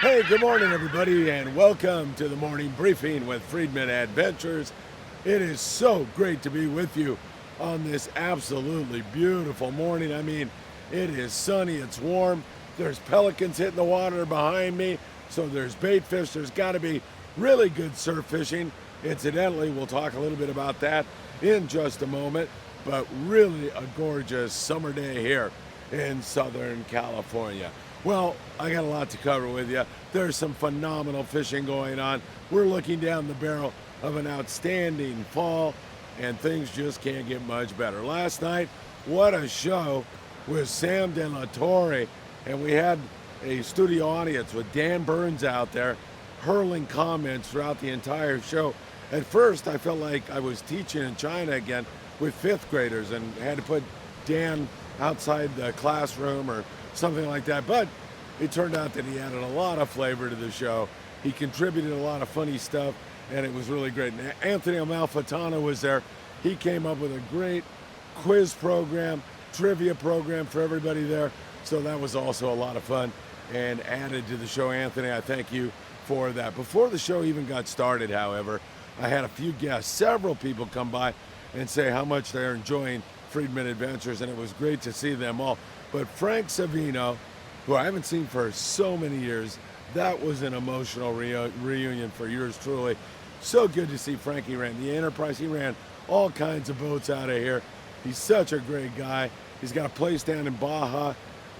Hey, good morning, everybody, and welcome to the morning briefing with Friedman Adventures. It is so great to be with you on this absolutely beautiful morning. I mean, it is sunny, it's warm, there's pelicans hitting the water behind me, so there's bait fish, there's got to be really good surf fishing. Incidentally, we'll talk a little bit about that in just a moment, but really a gorgeous summer day here in Southern California. Well, I got a lot to cover with you. There's some phenomenal fishing going on. We're looking down the barrel of an outstanding fall, and things just can't get much better. Last night, what a show with Sam De La Torre, and we had a studio audience with Dan Burns out there hurling comments throughout the entire show. At first, I felt like I was teaching in China again with fifth graders and had to put Dan outside the classroom or something like that, but it turned out that he added a lot of flavor to the show. He contributed a lot of funny stuff, and it was really great. And Anthony Amalfitano was there. He came up with a great quiz program, trivia program for everybody there, so that was also a lot of fun and added to the show. Anthony, I thank you for that. Before the show even got started, however, I had a few guests, several people come by and say how much they're enjoying Friedman Adventures, and it was great to see them all. But Frank Savino, who I haven't seen for so many years, that was an emotional reunion for yours truly. So good to see Frank. He ran the Enterprise. He ran all kinds of boats out of here. He's such a great guy. He's got a place down in Baja.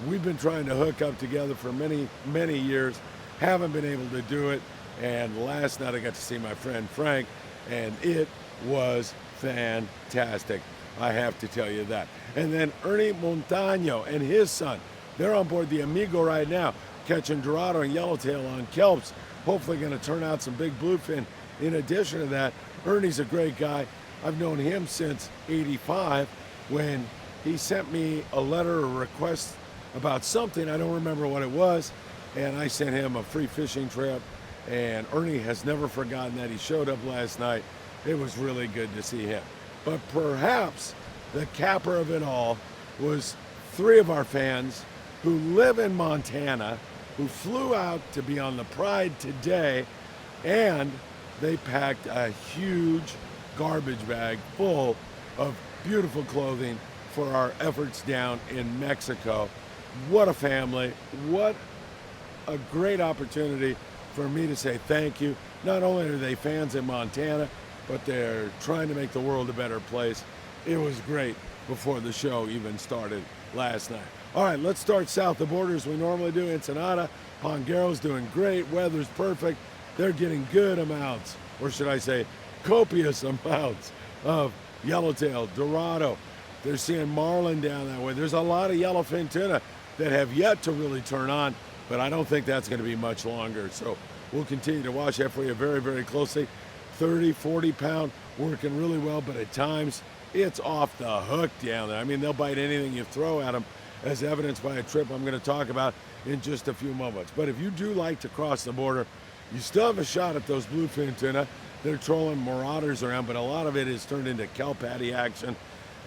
We've been trying to hook up together for many, many years. Haven't been able to do it. And last night I got to see my friend Frank, and it was fantastic. I have to tell you that. And then Ernie Montano and his son, they're on board the Amigo right now, catching Dorado and Yellowtail on kelps. Hopefully going to turn out some big bluefin. In addition to that, Ernie's a great guy. I've known him since '85 when he sent me a letter or request about something. I don't remember what it was. And I sent him a free fishing trip. And Ernie has never forgotten that. He showed up last night. It was really good to see him. But perhaps the capper of it all was three of our fans who live in Montana, who flew out to be on the Pride today, and they packed a huge garbage bag full of beautiful clothing for our efforts down in Mexico. What a family. What a great opportunity for me to say thank you. Not only are they fans in Montana, but they're trying to make the world a better place. It was great before the show even started last night. All right, let's start south of the border as we normally do. Ensenada, Ponguero's doing great. Weather's perfect. They're getting good amounts, or should I say copious amounts of yellowtail, Dorado. They're seeing marlin down that way. There's a lot of yellowfin tuna that have yet to really turn on, but I don't think that's going to be much longer. So we'll continue to watch that for you very, very closely. 30, 40 pound, working really well, but at times it's off the hook down there. I mean, they'll bite anything you throw at them, as evidenced by a trip I'm going to talk about in just a few moments. But if you do like to cross the border, you still have a shot at those bluefin tuna. They're trolling marauders around, but a lot of it is turned into kelp paddy action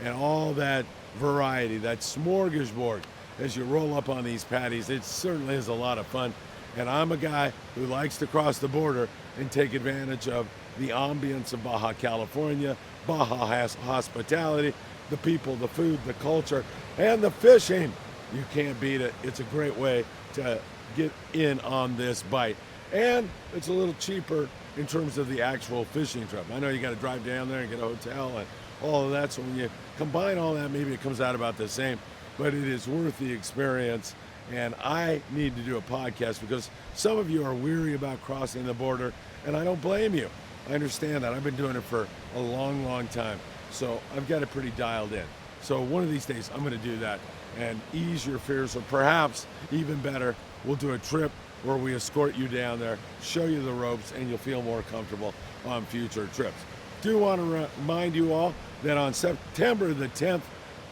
and all that variety, that smorgasbord as you roll up on these patties. It certainly is a lot of fun. And I'm a guy who likes to cross the border and take advantage of the ambience of Baja California. Baja has hospitality, the people, the food, the culture, and the fishing. You can't beat it. It's a great way to get in on this bite. And it's a little cheaper in terms of the actual fishing trip. I know you got to drive down there and get a hotel and all of that. So when you combine all that, maybe it comes out about the same, but it is worth the experience. And I need to do a podcast because some of you are weary about crossing the border, and I don't blame you. I understand that. I've been doing it for a long, long time. So I've got it pretty dialed in. So one of these days I'm going to do that and ease your fears, or perhaps even better, we'll do a trip where we escort you down there, show you the ropes, and you'll feel more comfortable on future trips. Do want to remind you all that on September the 10th,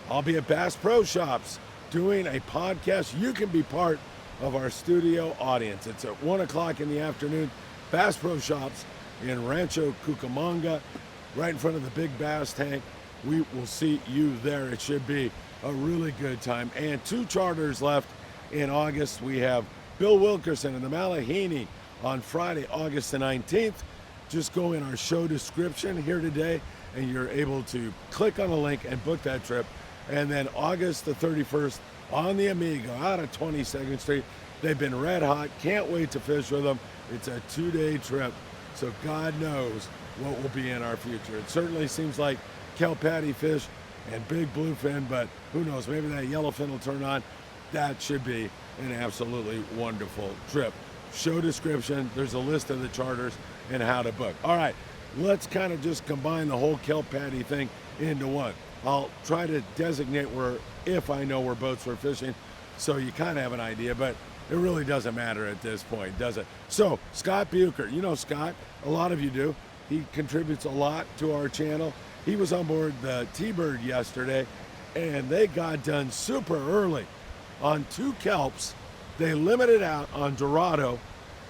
I'll be at Bass Pro Shops doing a podcast. You can be part of our studio audience. It's at 1 o'clock in the afternoon. Bass Pro Shops in Rancho Cucamonga, right in front of the big bass tank. We will see you there. It should be a really good time. And 2 charters left in August. We have Bill Wilkerson and the Malihini on Friday, August the 19th. Just go in our show description here today and you're able to click on a link and book that trip. And then August the 31st on the Amigo out of 22nd Street. They've been red hot. Can't wait to fish with them. It's a 2-day trip. So God knows what will be in our future. It certainly seems like kelp paddy fish and big bluefin, but who knows, maybe that yellowfin will turn on. That should be an absolutely wonderful trip. Show description, there's a list of the charters and how to book. All right, let's kind of just combine the whole kelp paddy thing into one. I'll try to designate where, if I know where boats we're fishing, so you kind of have an idea, but it really doesn't matter at this point, does it? So, Scott Bucher, you know Scott, a lot of you do. He contributes a lot to our channel. He was on board the T-Bird yesterday, and they got done super early on 2 kelps. They limited out on Dorado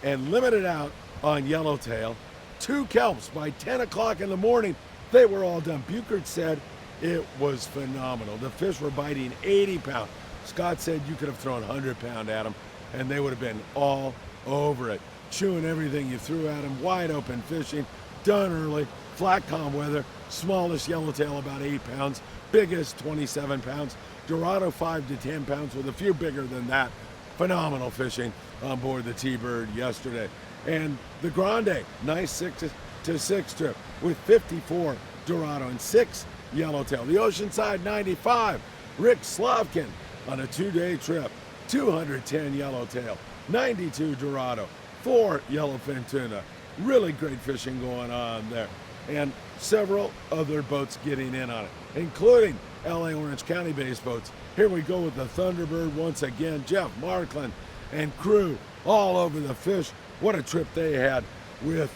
and limited out on Yellowtail. 2 kelps by 10 o'clock in the morning. They were all done. Buchert said it was phenomenal. The fish were biting 80 pounds. Scott said you could have thrown 100 pound at them and they would have been all over it. Chewing everything you threw at them, wide open fishing, done early, flat calm weather, smallest yellowtail about 8 pounds, biggest 27 pounds, Dorado 5 to 10 pounds with a few bigger than that. Phenomenal fishing on board the T-Bird yesterday. And the Grande, nice 6 to 6 trip with 54 Dorado and 6 Yellowtail. The Oceanside 95, Rick Slavkin on a 2-day trip, 210 Yellowtail, 92 Dorado, 4 Yellowfin tuna. Really great fishing going on there. And several other boats getting in on it, including LA Orange County based boats. Here we go with the Thunderbird once again. Jeff Markland and crew all over the fish. What a trip they had with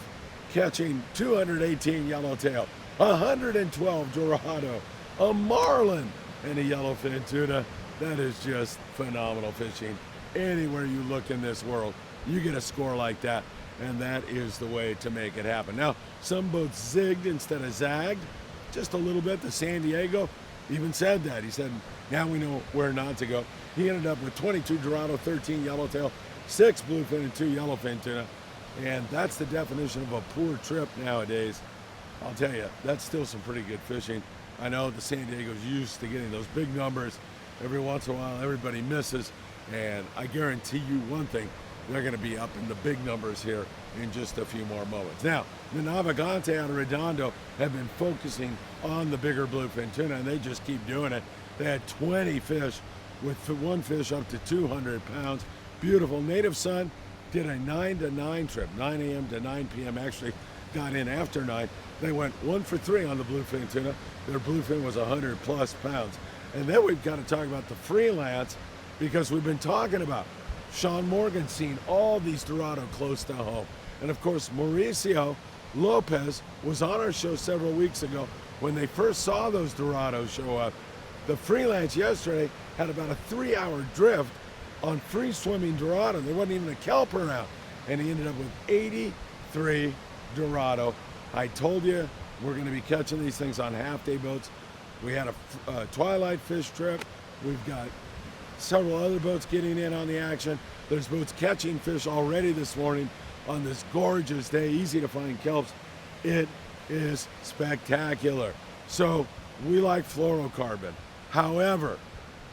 catching 218 Yellowtail, 112 Dorado, a Marlin, and a Yellowfin tuna. That is just phenomenal fishing. Anywhere you look in this world, you get a score like that, and that is the way to make it happen. Now, some boats zigged instead of zagged, just a little bit. The San Diego even said that. He said, now we know where not to go. He ended up with 22 Dorado, 13 Yellowtail, 6 Bluefin, and 2 Yellowfin tuna. And that's the definition of a poor trip nowadays. I'll tell you, that's still some pretty good fishing. I know the San Diego's used to getting those big numbers. Every once in a while, everybody misses. And I guarantee you one thing, they're going to be up in the big numbers here in just a few more moments. Now, the Navigante out of Redondo have been focusing on the bigger bluefin tuna, and they just keep doing it. They had 20 fish with 1 fish up to 200 pounds. Beautiful. Native Sun did a 9 to 9 trip, 9 a.m. to 9 p.m. Actually got in after 9. They went 1 for 3 on the bluefin tuna. Their bluefin was 100 plus pounds. And then we've got to talk about the Freelance, because we've been talking about Sean Morgan seeing all these Dorado close to home. And of course, Mauricio Lopez was on our show several weeks ago when they first saw those Dorados show up. The Freelance yesterday had about a 3-hour drift on free swimming Dorado. There wasn't even a kelp around. And he ended up with 83 Dorado. I told you we're going to be catching these things on half-day boats. We had a twilight fish trip. We've got several other boats getting in on the action. There's boats catching fish already this morning on this gorgeous day. Easy to find kelps. It is spectacular. So we like fluorocarbon. However,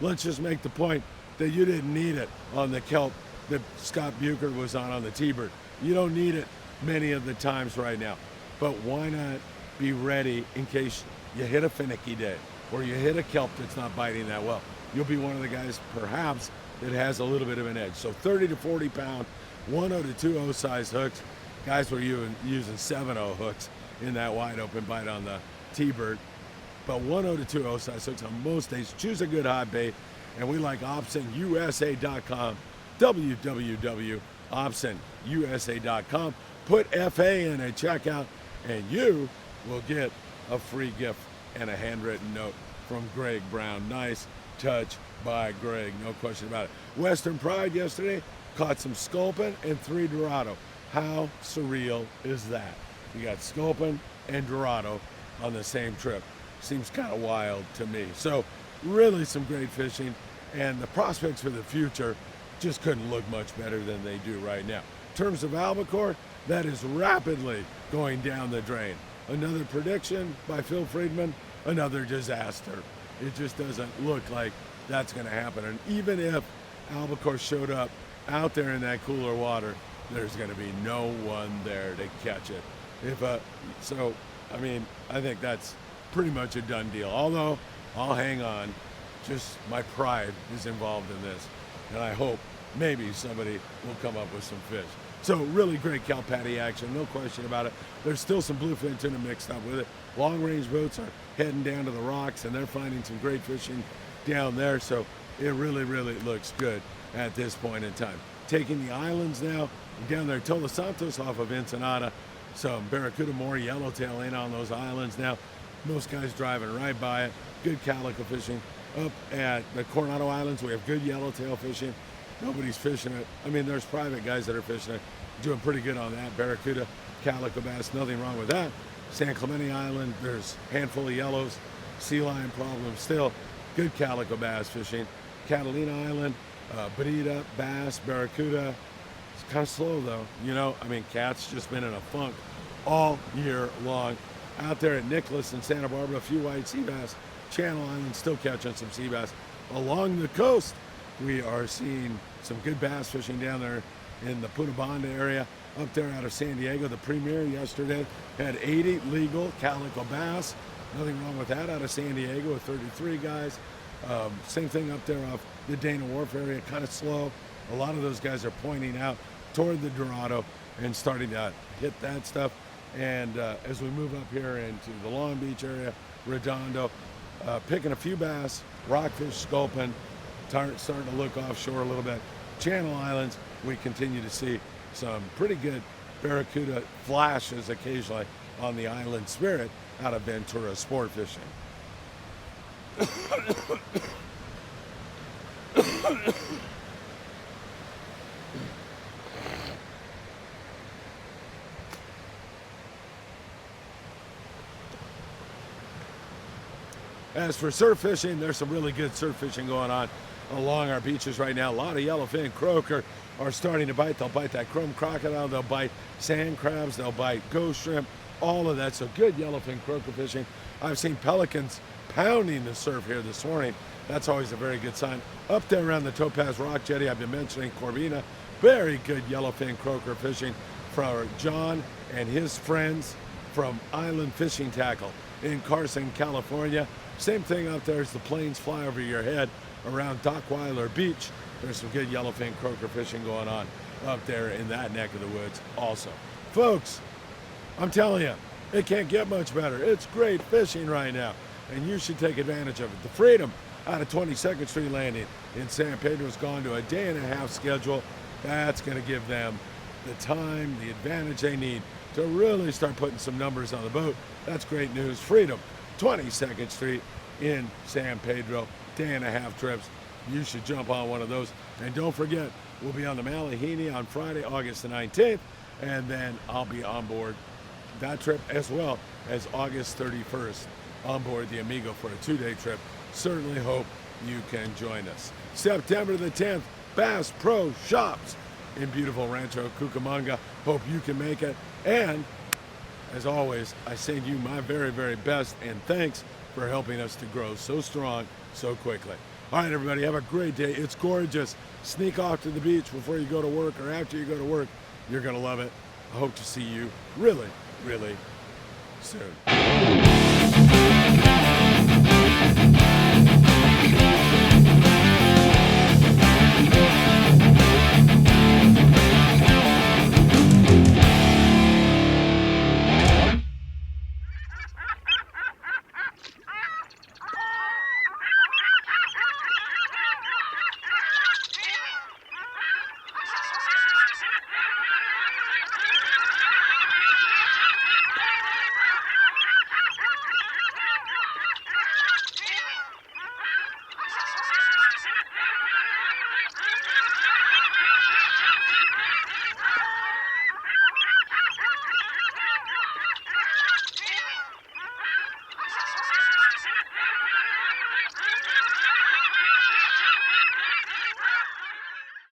let's just make the point that you didn't need it on the kelp that Scott Bucher was on the T-Bird. You don't need it many of the times right now. But why not be ready in case you hit a finicky day or you hit a kelp that's not biting that well? You'll be one of the guys perhaps that has a little bit of an edge. So 30 to 40 pound, 1.0 to 2.0 size hooks. Guys were using 7.0 hooks in that wide open bite on the T-Bird. But 1.0 to 2.0 size hooks on most days. Choose a good hot bait. And we like OpsonUSA.com, www.OpsonUSA.com. Put FA in at checkout and you will get a free gift and a handwritten note from Greg Brown. Nice touch by Greg, no question about it. Western Pride yesterday caught some sculpin and 3 Dorado. How surreal is that? You got sculpin and Dorado on the same trip. Seems kind of wild to me. So really some great fishing, and the prospects for the future just couldn't look much better than they do right now. In terms of albacore, that is rapidly going down the drain. Another prediction by Phil Friedman, another disaster. It just doesn't look like that's going to happen. And even if albacore showed up out there in that cooler water, there's going to be no one there to catch it. I think that's pretty much a done deal. Although, I'll hang on. Just my pride is involved in this. And I hope maybe somebody will come up with some fish. So really great kelp paddy action, no question about it. There's still some bluefin tuna mixed up with it. Long range boats are heading down to the rocks and they're finding some great fishing down there. So it really, really looks good at this point in time. Taking the islands now, down there, Todos Santos off of Ensenada. Some barracuda, more yellowtail in on those islands now. Most guys driving right by it. Good calico fishing. Up at the Coronado Islands, we have good yellowtail fishing. Nobody's fishing it. I mean, there's private guys that are fishing it, doing pretty good on that. Barracuda, calico bass, nothing wrong with that. San Clemente Island, there's a handful of yellows, sea lion problems still. Good calico bass fishing. Catalina Island, bonita, bass, barracuda. It's kind of slow though. Cat's just been in a funk all year long. Out there at Nicholas and Santa Barbara, a few white sea bass. Channel Island still catching some sea bass. Along the coast, we are seeing some good bass fishing down there in the Punta Banda area. Up there out of San Diego, the Premier yesterday had 80 legal calico bass. Nothing wrong with that out of San Diego with 33 guys. Same thing up there off the Dana Wharf area, kind of slow. A lot of those guys are pointing out toward the Dorado and starting to hit that stuff. And as we move up here into the Long Beach area, Redondo, picking a few bass, rockfish, sculpin, starting to look offshore a little bit. Channel Islands, we continue to see some pretty good barracuda flashes occasionally on the Island Spirit out of Ventura sport fishing. As for surf fishing, there's some really good surf fishing going on along our beaches right now. A lot of yellowfin croaker are starting to bite. They'll bite that chrome crocodile, they'll bite sand crabs, they'll bite ghost shrimp, all of that. So good yellowfin croaker fishing. I've seen pelicans pounding the surf here this morning. That's always a very good sign. Up there around the Topaz Rock Jetty, I've been mentioning Corvina. Very good yellowfin croaker fishing for John and his friends from Island Fishing Tackle in Carson, California. Same thing out there as the planes fly over your head around Dockweiler Beach. There's some good yellowfin croaker fishing going on up there in that neck of the woods also. Folks, I'm telling you, it can't get much better. It's great fishing right now, and you should take advantage of it. The Freedom out of 22nd Street Landing in San Pedro has gone to a day-and-a-half schedule. That's going to give them the time, the advantage they need to really start putting some numbers on the boat. That's great news. Freedom, 22nd Street in San Pedro, day-and-a-half trips. You should jump on one of those. And don't forget, we'll be on the Malihini on Friday, August the 19th, and then I'll be on board that trip as well as August 31st on board the Amigo for a 2-day trip. Certainly hope you can join us. September the 10th, Bass Pro Shops in beautiful Rancho Cucamonga. Hope you can make it. And as always, I send you my very, very best, and thanks for helping us to grow so strong so quickly. All right, everybody, have a great day. It's gorgeous. Sneak off to the beach before you go to work or after you go to work. You're going to love it. I hope to see you really, really soon.